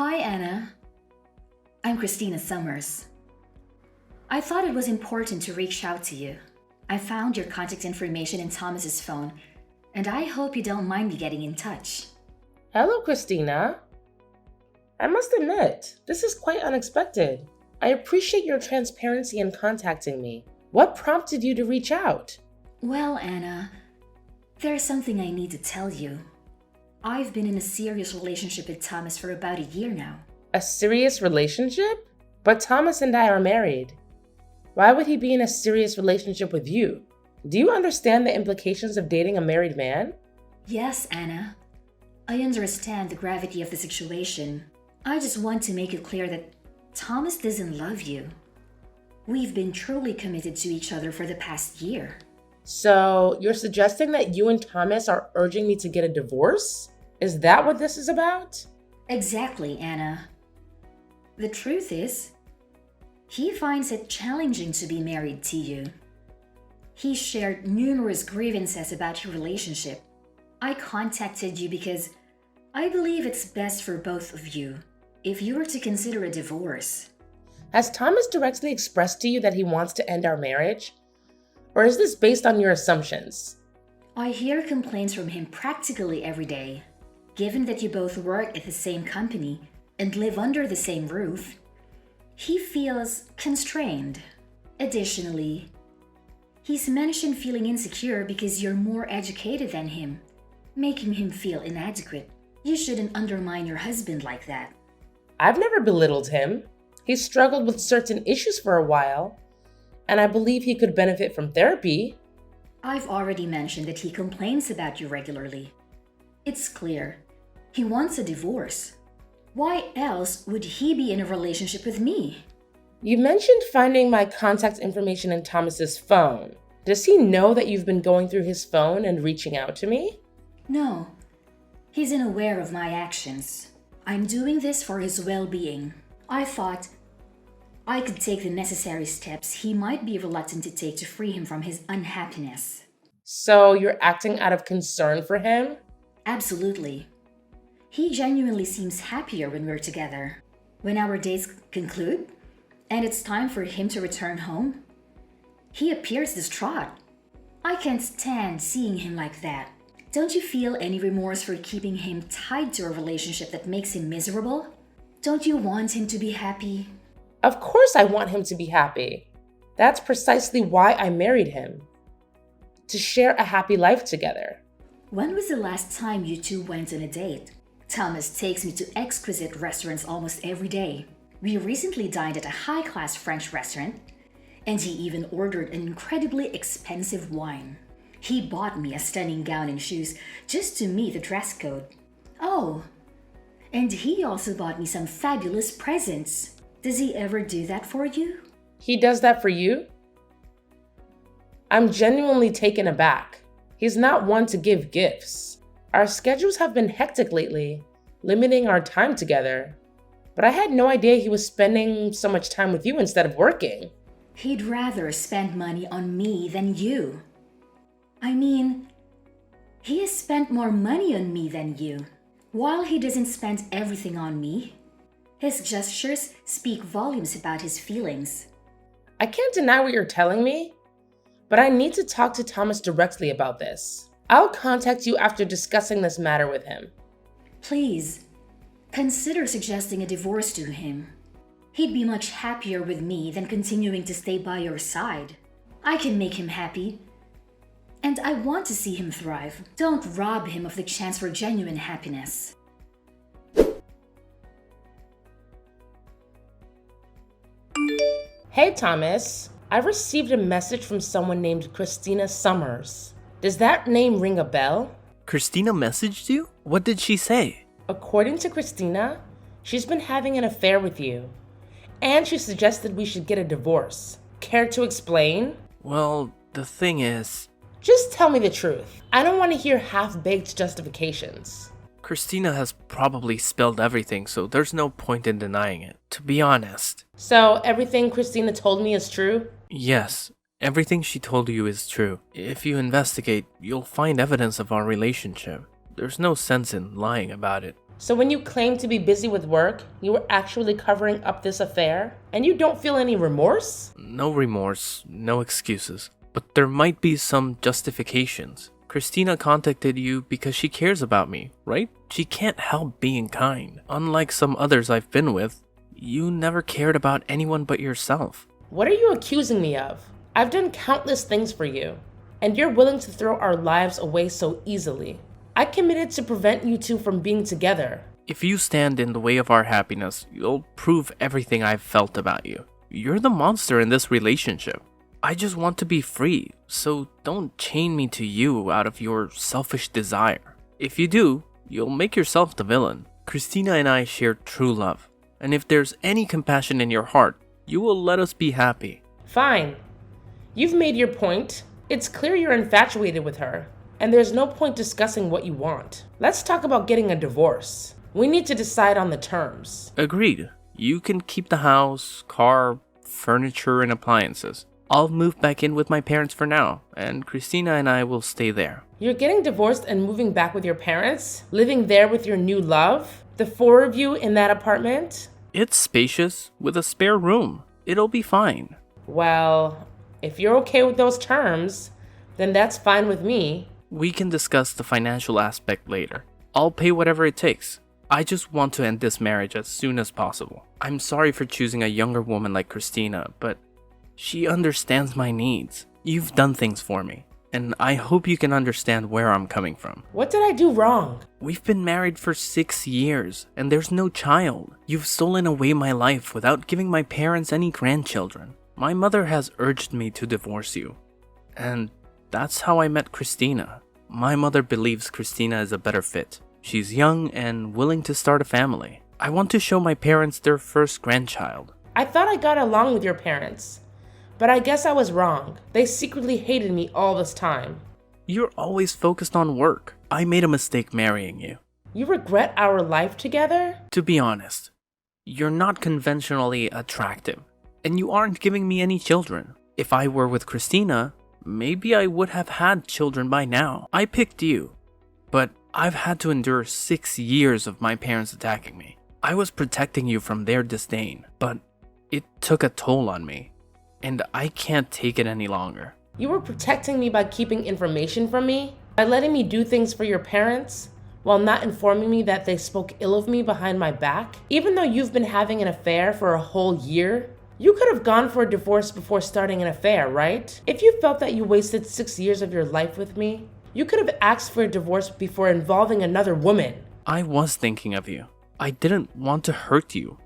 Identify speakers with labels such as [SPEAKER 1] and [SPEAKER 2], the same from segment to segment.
[SPEAKER 1] Hi, Anna. I'm Christina Summers. I thought it was important to reach out to you. I found your contact information in Thomas's phone, and I hope you don't mind me getting in touch.
[SPEAKER 2] Hello, Christina. I must admit, this is quite unexpected. I appreciate your transparency in contacting me. What prompted you to reach out?
[SPEAKER 1] Well, Anna, there's something I need to tell you. I've been in a serious relationship with Thomas for about a year now.
[SPEAKER 2] A serious relationship? But Thomas and I are married. Why would he be in a serious relationship with you? Do you understand the implications of dating a married man?
[SPEAKER 1] Yes, Anna. I understand the gravity of the situation. I just want to make it clear that Thomas doesn't love you. We've been truly committed to each other for the past year.
[SPEAKER 2] So, you're suggesting that you and Thomas are urging me to get a divorce? Is that what this is about?
[SPEAKER 1] Exactly, Anna. The truth is, he finds it challenging to be married to you. He shared numerous grievances about your relationship. I contacted you because I believe it's best for both of you if you were to consider a divorce.
[SPEAKER 2] Has Thomas directly expressed to you that he wants to end our marriage? Or is this based on your assumptions?
[SPEAKER 1] I hear complaints from him practically every day. Given that you both work at the same company and live under the same roof, he feels constrained. Additionally, he's mentioned feeling insecure because you're more educated than him, making him feel inadequate. You shouldn't undermine your husband like that.
[SPEAKER 2] I've never belittled him. He struggled with certain issues for a while, and I believe he could benefit from therapy.
[SPEAKER 1] I've already mentioned that he complains about you regularly. It's clear he wants a divorce. Why else would he be in a relationship with me?
[SPEAKER 2] You mentioned finding my contact information in Thomas's phone. Does he know that you've been going through his phone and reaching out to me?
[SPEAKER 1] No, he's unaware of my actions. I'm doing this for his well-being. I thought I could take the necessary steps he might be reluctant to take to free him from his unhappiness.
[SPEAKER 2] So you're acting out of concern for him?
[SPEAKER 1] Absolutely. He genuinely seems happier when we're together. When our dates conclude, and it's time for him to return home, he appears distraught. I can't stand seeing him like that. Don't you feel any remorse for keeping him tied to a relationship that makes him miserable? Don't you want him to be happy?
[SPEAKER 2] Of course I want him to be happy. That's precisely why I married him. To share a happy life together.
[SPEAKER 1] When was the last time you two went on a date? Thomas takes me to exquisite restaurants almost every day. We recently dined at a high-class French restaurant, and he even ordered an incredibly expensive wine. He bought me a stunning gown and shoes just to meet the dress code. Oh, and he also bought me some fabulous presents. Does he ever do that for you?
[SPEAKER 2] He does that for you? I'm genuinely taken aback. He's not one to give gifts. Our schedules have been hectic lately, limiting our time together. But I had no idea he was spending so much time with you instead of working.
[SPEAKER 1] He'd rather spend money on me than you. I mean, he has spent more money on me than you. While he doesn't spend everything on me, his gestures speak volumes about his feelings.
[SPEAKER 2] I can't deny what you're telling me, but I need to talk to Thomas directly about this. I'll contact you after discussing this matter with him.
[SPEAKER 1] Please, consider suggesting a divorce to him. He'd be much happier with me than continuing to stay by your side. I can make him happy, and I want to see him thrive. Don't rob him of the chance for genuine happiness.
[SPEAKER 2] Hey Thomas, I received a message from someone named Christina Summers. Does that name ring a bell?
[SPEAKER 3] Christina messaged you? What did she say?
[SPEAKER 2] According to Christina, she's been having an affair with you, and she suggested we should get a divorce. Care to explain?
[SPEAKER 3] Well, the thing is,
[SPEAKER 2] Just tell me the truth. I don't want to hear half-baked justifications.
[SPEAKER 3] Christina has probably spilled everything, so there's no point in denying it, to be honest.
[SPEAKER 2] So everything Christina told me is true?
[SPEAKER 3] Yes, everything she told you is true. If you investigate, you'll find evidence of our relationship. There's no sense in lying about it.
[SPEAKER 2] So when you claim to be busy with work, you were actually covering up this affair? And you don't feel any remorse?
[SPEAKER 3] No remorse, no excuses. But there might be some justifications. Christina contacted you because she cares about me, right? She can't help being kind. Unlike some others I've been with, you never cared about anyone but yourself.
[SPEAKER 2] What are you accusing me of? I've done countless things for you, and you're willing to throw our lives away so easily. I committed to prevent you two from being together.
[SPEAKER 3] If you stand in the way of our happiness, you'll prove everything I've felt about you. You're the monster in this relationship. I just want to be free, so don't chain me to you out of your selfish desire. If you do, you'll make yourself the villain. Christina and I share true love, and if there's any compassion in your heart, you will let us be happy.
[SPEAKER 2] Fine. You've made your point. It's clear you're infatuated with her, and there's no point discussing what you want. Let's talk about getting a divorce. We need to decide on the terms.
[SPEAKER 3] Agreed. You can keep the house, car, furniture, and appliances. I'll move back in with my parents for now, and Christina and I will stay there.
[SPEAKER 2] You're getting divorced and moving back with your parents? Living there with your new love? The four of you in that apartment?
[SPEAKER 3] It's spacious, with a spare room. It'll be fine.
[SPEAKER 2] Well, if you're okay with those terms, then that's fine with me.
[SPEAKER 3] We can discuss the financial aspect later. I'll pay whatever it takes. I just want to end this marriage as soon as possible. I'm sorry for choosing a younger woman like Christina, but she understands my needs. You've done things for me, and I hope you can understand where I'm coming from.
[SPEAKER 2] What did I do wrong?
[SPEAKER 3] We've been married for 6 years, and there's no child. You've stolen away my life without giving my parents any grandchildren. My mother has urged me to divorce you, and that's how I met Christina. My mother believes Christina is a better fit. She's young and willing to start a family. I want to show my parents their first grandchild.
[SPEAKER 2] I thought I got along with your parents, but I guess I was wrong. They secretly hated me all this time.
[SPEAKER 3] You're always focused on work. I made a mistake marrying you.
[SPEAKER 2] You regret our life together?
[SPEAKER 3] To be honest, you're not conventionally attractive, and you aren't giving me any children. If I were with Christina, maybe I would have had children by now. I picked you, but I've had to endure 6 years of my parents attacking me. I was protecting you from their disdain, but it took a toll on me, and I can't take it any longer.
[SPEAKER 2] You were protecting me by keeping information from me? By letting me do things for your parents? While not informing me that they spoke ill of me behind my back? Even though you've been having an affair for a whole year? You could have gone for a divorce before starting an affair, right? If you felt that you wasted 6 years of your life with me, you could have asked for a divorce before involving another woman.
[SPEAKER 3] I was thinking of you. I didn't want to hurt you,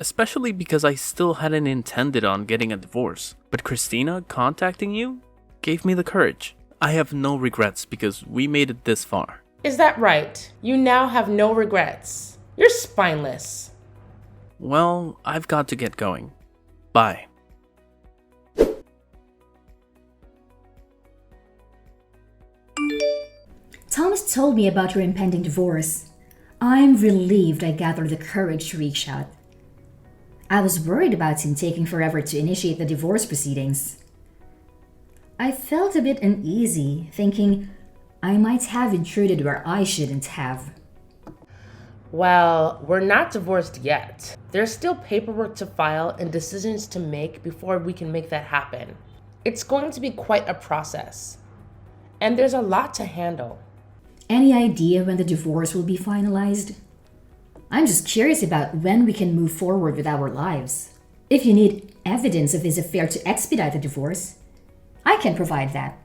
[SPEAKER 3] especially because I still hadn't intended on getting a divorce. But Christina contacting you gave me the courage. I have no regrets because we made it this far.
[SPEAKER 2] Is that right? You now have no regrets. You're spineless.
[SPEAKER 3] Well, I've got to get going. Bye.
[SPEAKER 1] Thomas told me about your impending divorce. I'm relieved I gathered the courage to reach out. I was worried about him taking forever to initiate the divorce proceedings. I felt a bit uneasy, thinking I might have intruded where I shouldn't have.
[SPEAKER 2] Well, we're not divorced yet. There's still paperwork to file and decisions to make before we can make that happen. It's going to be quite a process, and there's a lot to handle.
[SPEAKER 1] Any idea when the divorce will be finalized? I'm just curious about when we can move forward with our lives. If you need evidence of his affair to expedite the divorce, I can provide that.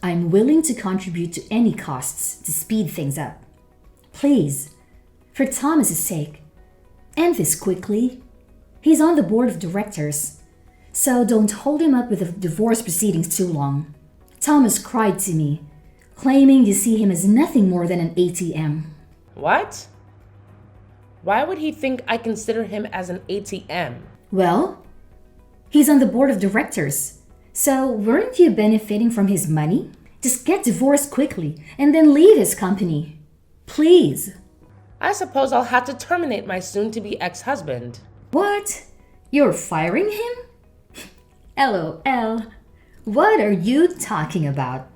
[SPEAKER 1] I'm willing to contribute to any costs to speed things up. Please, for Thomas's sake, end this quickly. He's on the board of directors, so don't hold him up with the divorce proceedings too long. Thomas cried to me, claiming you see him as nothing more than an ATM.
[SPEAKER 2] What? Why would he think I consider him as an ATM?
[SPEAKER 1] Well, he's on the board of directors, so weren't you benefiting from his money? Just get divorced quickly and then leave his company. Please.
[SPEAKER 2] I suppose I'll have to terminate my soon-to-be ex-husband.
[SPEAKER 1] What? You're firing him? LOL. What are you talking about?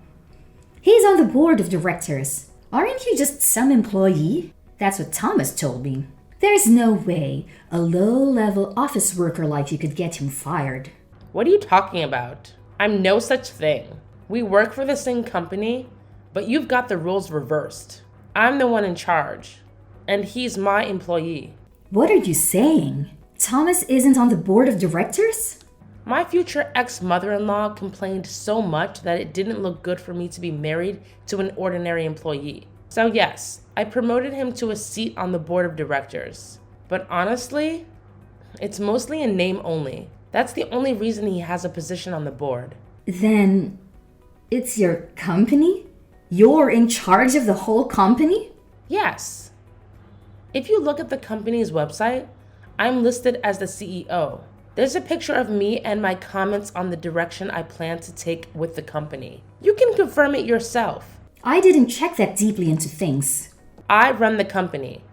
[SPEAKER 1] He's on the board of directors. Aren't you just some employee? That's what Thomas told me. There's no way a low-level office worker like you could get him fired.
[SPEAKER 2] What are you talking about? I'm no such thing. We work for the same company, but you've got the roles reversed. I'm the one in charge, and he's my employee.
[SPEAKER 1] What are you saying? Thomas isn't on the board of directors?
[SPEAKER 2] My future ex-mother-in-law complained so much that it didn't look good for me to be married to an ordinary employee. So yes, I promoted him to a seat on the board of directors. But honestly, it's mostly in name only. That's the only reason he has a position on the board.
[SPEAKER 1] Then it's your company? You're in charge of the whole company?
[SPEAKER 2] Yes. If you look at the company's website, I'm listed as the CEO. There's a picture of me and my comments on the direction I plan to take with the company. You can confirm it yourself.
[SPEAKER 1] I didn't check that deeply into things.
[SPEAKER 2] I run the company.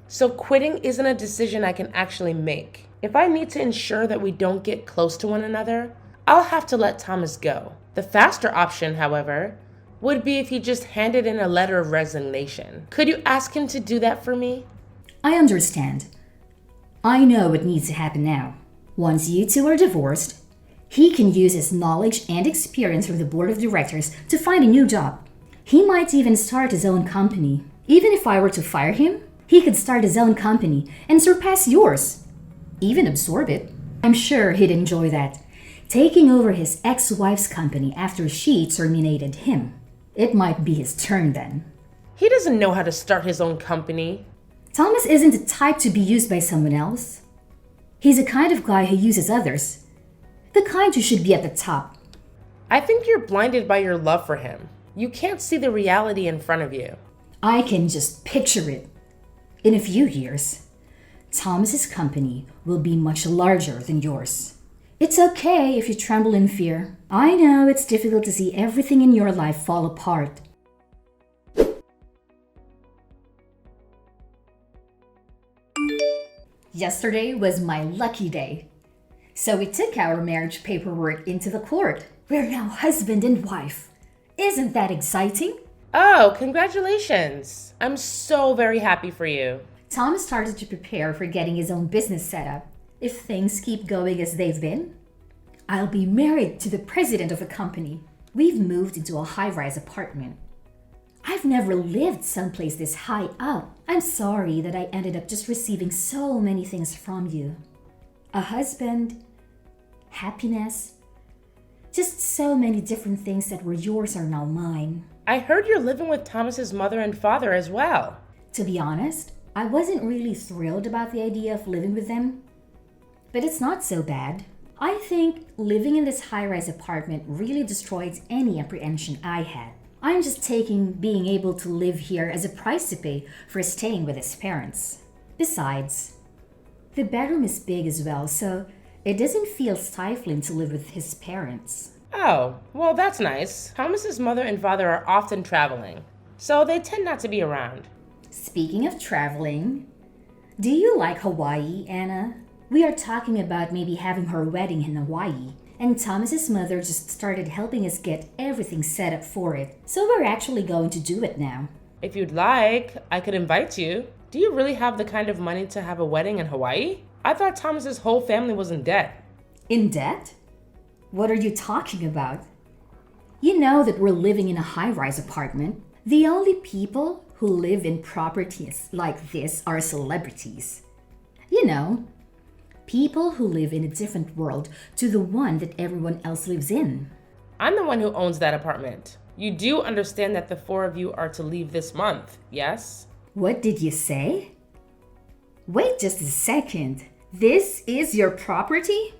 [SPEAKER 2] So quitting isn't a decision I can actually make. If I need to ensure that we don't get close to one another, I'll have to let Thomas go. The faster option, however, would be if he just handed in a letter of resignation. Could you ask him to do that for me?
[SPEAKER 1] I understand. I know what needs to happen now. Once you two are divorced, he can use his knowledge and experience from the board of directors to find a new job. He might even start his own company. Even if I were to fire him, he could start his own company and surpass yours. Even absorb it. I'm sure he'd enjoy that. Taking over his ex-wife's company after she terminated him. It might be his turn then.
[SPEAKER 2] He doesn't know how to start his own company.
[SPEAKER 1] Thomas isn't the type to be used by someone else. He's the kind of guy who uses others. The kind who should be at the top.
[SPEAKER 2] I think you're blinded by your love for him. You can't see the reality in front of you.
[SPEAKER 1] I can just picture it. In a few years, Thomas's company will be much larger than yours. It's okay if you tremble in fear. I know it's difficult to see everything in your life fall apart. Yesterday was my lucky day. So we took our marriage paperwork into the court. We're now husband and wife. Isn't that exciting?
[SPEAKER 2] Oh, congratulations. I'm so very happy for you.
[SPEAKER 1] Thomas started to prepare for getting his own business set up. If things keep going as they've been, I'll be married to the president of a company. We've moved into a high-rise apartment. I've never lived someplace this high up. I'm sorry that I ended up just receiving so many things from you. A husband, happiness, just so many different things that were yours are now mine.
[SPEAKER 2] I heard you're living with Thomas's mother and father as well.
[SPEAKER 1] To be honest, I wasn't really thrilled about the idea of living with them. But it's not so bad. I think living in this high-rise apartment really destroyed any apprehension I had. I'm just taking being able to live here as a price to pay for staying with his parents. Besides, the bedroom is big as well, so it doesn't feel stifling to live with his parents.
[SPEAKER 2] Oh, well, that's nice. Thomas's mother and father are often traveling, so they tend not to be around.
[SPEAKER 1] Speaking of traveling, do you like Hawaii, Anna? We are talking about maybe having her wedding in Hawaii, and Thomas's mother just started helping us get everything set up for it. So we're actually going to do it now.
[SPEAKER 2] If you'd like, I could invite you. Do you really have the kind of money to have a wedding in Hawaii? I thought Thomas's whole family was in debt.
[SPEAKER 1] In debt? What are you talking about? You know that we're living in a high-rise apartment. The only people who live in properties like this are celebrities. You know, people who live in a different world to the one that everyone else lives in.
[SPEAKER 2] I'm the one who owns that apartment. You do understand that the four of you are to leave this month, yes?
[SPEAKER 1] What did you say? Wait just a second. This is your property?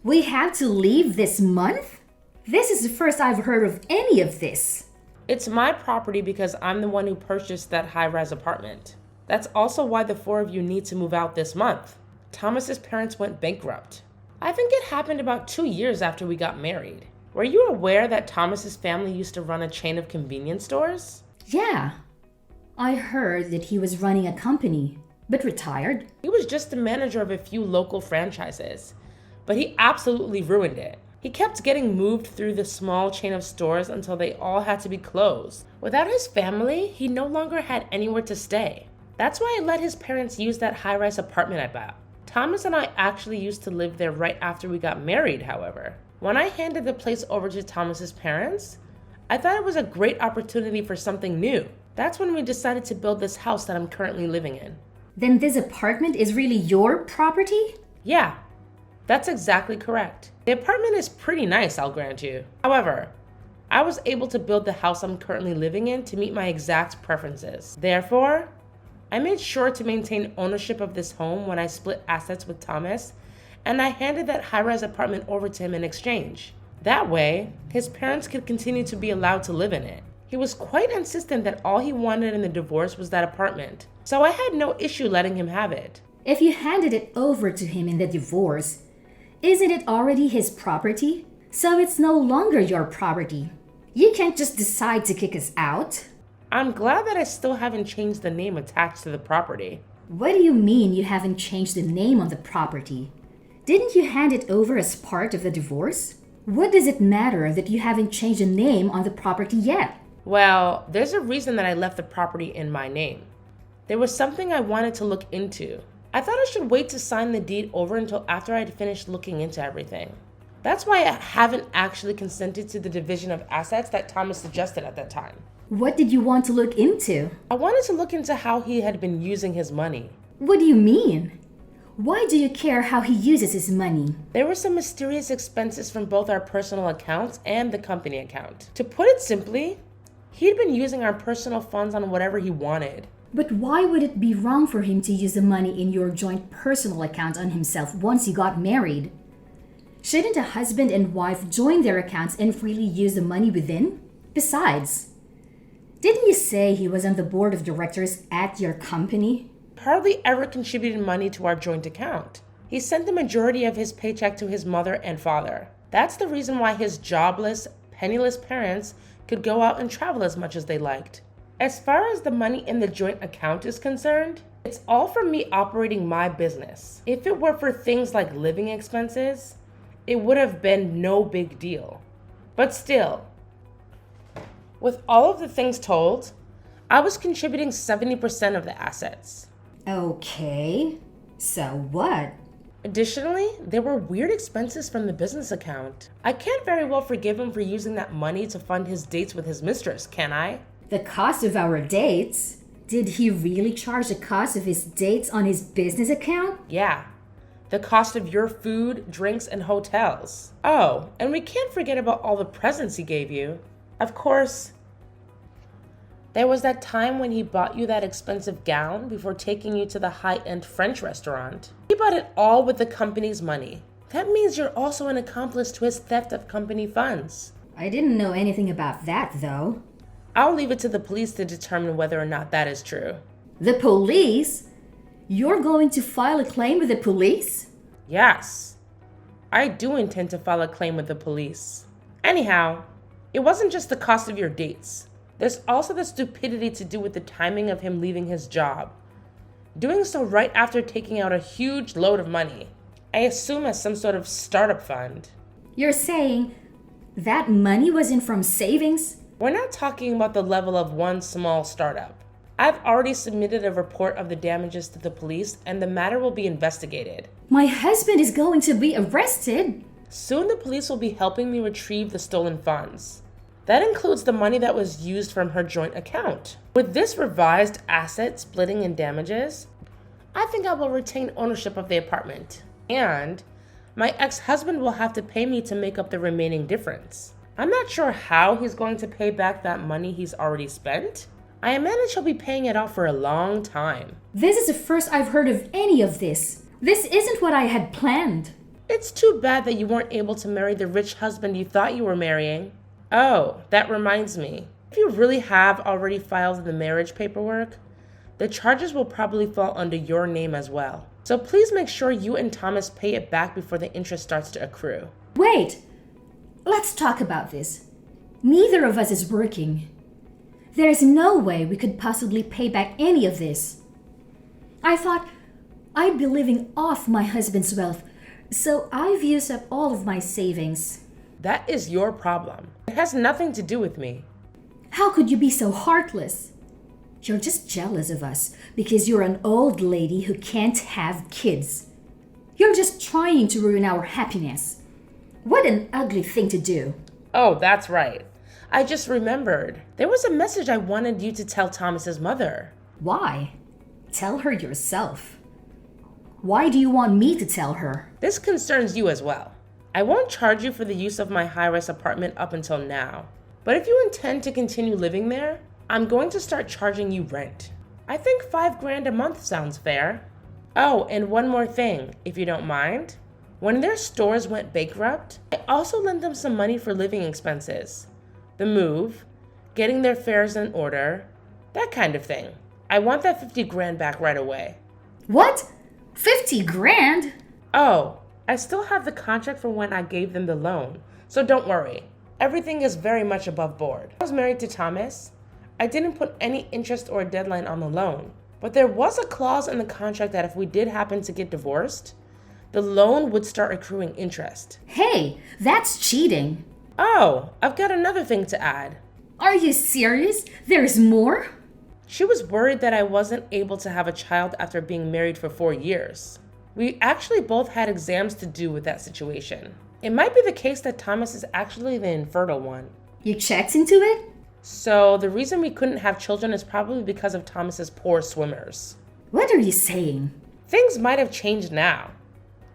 [SPEAKER 1] We have to leave this month? This is the first I've heard of any of this.
[SPEAKER 2] It's my property because I'm the one who purchased that high-rise apartment. That's also why the four of you need to move out this month. Thomas's parents went bankrupt. I think it happened about 2 years after we got married. Were you aware that Thomas's family used to run a chain of convenience stores?
[SPEAKER 1] Yeah. I heard that he was running a company, but retired.
[SPEAKER 2] He was just the manager of a few local franchises, but he absolutely ruined it. He kept getting moved through the small chain of stores until they all had to be closed. Without his family, he no longer had anywhere to stay. That's why I let his parents use that high-rise apartment I bought. Thomas and I actually used to live there right after we got married, however. When I handed the place over to Thomas's parents, I thought it was a great opportunity for something new. That's when we decided to build this house that I'm currently living in.
[SPEAKER 1] Then this apartment is really your property?
[SPEAKER 2] Yeah, that's exactly correct. The apartment is pretty nice, I'll grant you. However, I was able to build the house I'm currently living in to meet my exact preferences. Therefore, I made sure to maintain ownership of this home when I split assets with Thomas, and I handed that high-rise apartment over to him in exchange. That way, his parents could continue to be allowed to live in it. He was quite insistent that all he wanted in the divorce was that apartment, so I had no issue letting him have it.
[SPEAKER 1] If you handed it over to him in the divorce, isn't it already his property? So it's no longer your property. You can't just decide to kick us out.
[SPEAKER 2] I'm glad that I still haven't changed the name attached to the property.
[SPEAKER 1] What do you mean you haven't changed the name on the property? Didn't you hand it over as part of the divorce? What does it matter that you haven't changed the name on the property yet?
[SPEAKER 2] Well, there's a reason that I left the property in my name. There was something I wanted to look into. I thought I should wait to sign the deed over until after I had finished looking into everything. That's why I haven't actually consented to the division of assets that Thomas suggested at that time.
[SPEAKER 1] What did you want to look into?
[SPEAKER 2] I wanted to look into how he had been using his money.
[SPEAKER 1] What do you mean? Why do you care how he uses his money?
[SPEAKER 2] There were some mysterious expenses from both our personal accounts and the company account. To put it simply, he'd been using our personal funds on whatever he wanted.
[SPEAKER 1] But why would it be wrong for him to use the money in your joint personal account on himself once you got married? Shouldn't a husband and wife join their accounts and freely use the money within? Besides, didn't you say he was on the board of directors at your company?
[SPEAKER 2] Hardly ever contributed money to our joint account. He sent the majority of his paycheck to his mother and father. That's the reason why his jobless, penniless parents could go out and travel as much as they liked. As far as the money in the joint account is concerned, it's all from me operating my business. If it were for things like living expenses, it would have been no big deal. But still, with all of the things told, I was contributing 70% of the assets.
[SPEAKER 1] Okay, so what?
[SPEAKER 2] Additionally, there were weird expenses from the business account. I can't very well forgive him for using that money to fund his dates with his mistress, can I?
[SPEAKER 1] The cost of our dates? Did he really charge the cost of his dates on his business account?
[SPEAKER 2] Yeah. The cost of your food, drinks, and hotels. Oh, and we can't forget about all the presents he gave you. Of course, there was that time when he bought you that expensive gown before taking you to the high-end French restaurant. He bought it all with the company's money. That means you're also an accomplice to his theft of company funds.
[SPEAKER 1] I didn't know anything about that, though.
[SPEAKER 2] I'll leave it to the police to determine whether or not that is true.
[SPEAKER 1] The police? You're going to file a claim with the police?
[SPEAKER 2] Yes. I do intend to file a claim with the police. Anyhow, it wasn't just the cost of your dates. There's also the stupidity to do with the timing of him leaving his job. Doing so right after taking out a huge load of money. I assume as some sort of startup fund.
[SPEAKER 1] You're saying that money wasn't from savings?
[SPEAKER 2] We're not talking about the level of one small startup. I've already submitted a report of the damages to the police and the matter will be investigated.
[SPEAKER 1] My husband is going to be arrested.
[SPEAKER 2] Soon the police will be helping me retrieve the stolen funds. That includes the money that was used from her joint account. With this revised asset splitting and damages, I think I will retain ownership of the apartment. And my ex-husband will have to pay me to make up the remaining difference. I'm not sure how he's going to pay back that money he's already spent. I imagine he'll be paying it off for a long time.
[SPEAKER 1] This is the first I've heard of any of this. This isn't what I had planned.
[SPEAKER 2] It's too bad that you weren't able to marry the rich husband you thought you were marrying. Oh, that reminds me. If you really have already filed the marriage paperwork, the charges will probably fall under your name as well. So please make sure you and Thomas pay it back before the interest starts to accrue.
[SPEAKER 1] Wait! Let's talk about this. Neither of us is working. There is no way we could possibly pay back any of this. I thought I'd be living off my husband's wealth, so I've used up all of my savings.
[SPEAKER 2] That is your problem. It has nothing to do with me.
[SPEAKER 1] How could you be so heartless? You're just jealous of us because you're an old lady who can't have kids. You're just trying to ruin our happiness. What an ugly thing to do.
[SPEAKER 2] Oh, that's right. I just remembered. There was a message I wanted you to tell Thomas's mother.
[SPEAKER 1] Why? Tell her yourself. Why do you want me to tell her?
[SPEAKER 2] This concerns you as well. I won't charge you for the use of my high-rise apartment up until now. But if you intend to continue living there, I'm going to start charging you rent. I think $5,000 a month sounds fair. Oh, and one more thing, if you don't mind. When their stores went bankrupt, I also lent them some money for living expenses. The move, getting their affairs in order, that kind of thing. I want that $50,000 back right away.
[SPEAKER 1] What? 50 grand?
[SPEAKER 2] Oh, I still have the contract from when I gave them the loan, so don't worry. Everything is very much above board. I was married to Thomas. I didn't put any interest or deadline on the loan, but there was a clause in the contract that if we did happen to get divorced, the loan would start accruing interest.
[SPEAKER 1] Hey, that's cheating.
[SPEAKER 2] Oh, I've got another thing to add.
[SPEAKER 1] Are you serious? There's more?
[SPEAKER 2] She was worried that I wasn't able to have a child after being married for 4 years. We actually both had exams to do with that situation. It might be the case that Thomas is actually the infertile one.
[SPEAKER 1] You checked into it?
[SPEAKER 2] So the reason we couldn't have children is probably because of Thomas's poor swimmers.
[SPEAKER 1] What are you saying?
[SPEAKER 2] Things might have changed now.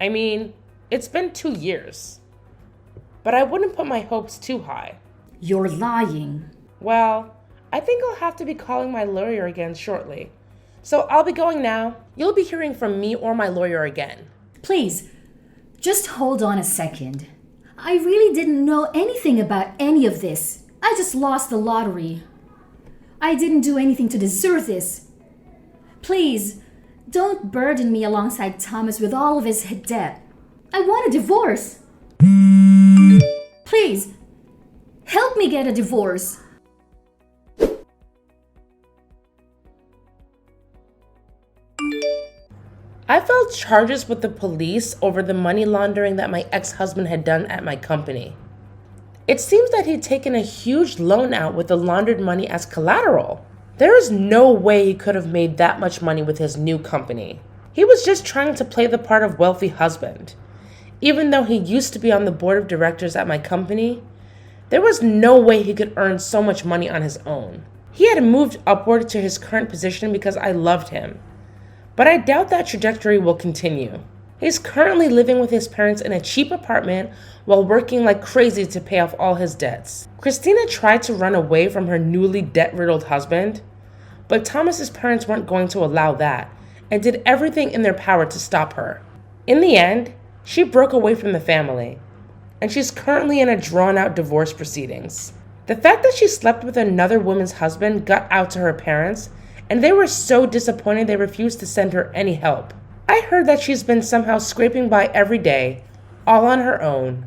[SPEAKER 2] I mean, it's been 2 years. But I wouldn't put my hopes too high.
[SPEAKER 1] You're lying.
[SPEAKER 2] Well, I think I'll have to be calling my lawyer again shortly. So I'll be going now. You'll be hearing from me or my lawyer again.
[SPEAKER 1] Please, just hold on a second. I really didn't know anything about any of this. I just lost the lottery. I didn't do anything to deserve this. Please, don't burden me alongside Thomas with all of his debt. I want a divorce. Please, help me get a divorce.
[SPEAKER 2] I filed charges with the police over the money laundering that my ex-husband had done at my company. It seems that he'd taken a huge loan out with the laundered money as collateral. There is no way he could have made that much money with his new company. He was just trying to play the part of wealthy husband. Even though he used to be on the board of directors at my company, there was no way he could earn so much money on his own. He had moved upward to his current position because I loved him. But I doubt that trajectory will continue. He's currently living with his parents in a cheap apartment while working like crazy to pay off all his debts. Christina tried to run away from her newly debt-riddled husband, but Thomas's parents weren't going to allow that and did everything in their power to stop her. In the end, she broke away from the family, and she's currently in a drawn-out divorce proceedings. The fact that she slept with another woman's husband got out to her parents, and they were so disappointed they refused to send her any help. I heard that she's been somehow scraping by every day, all on her own.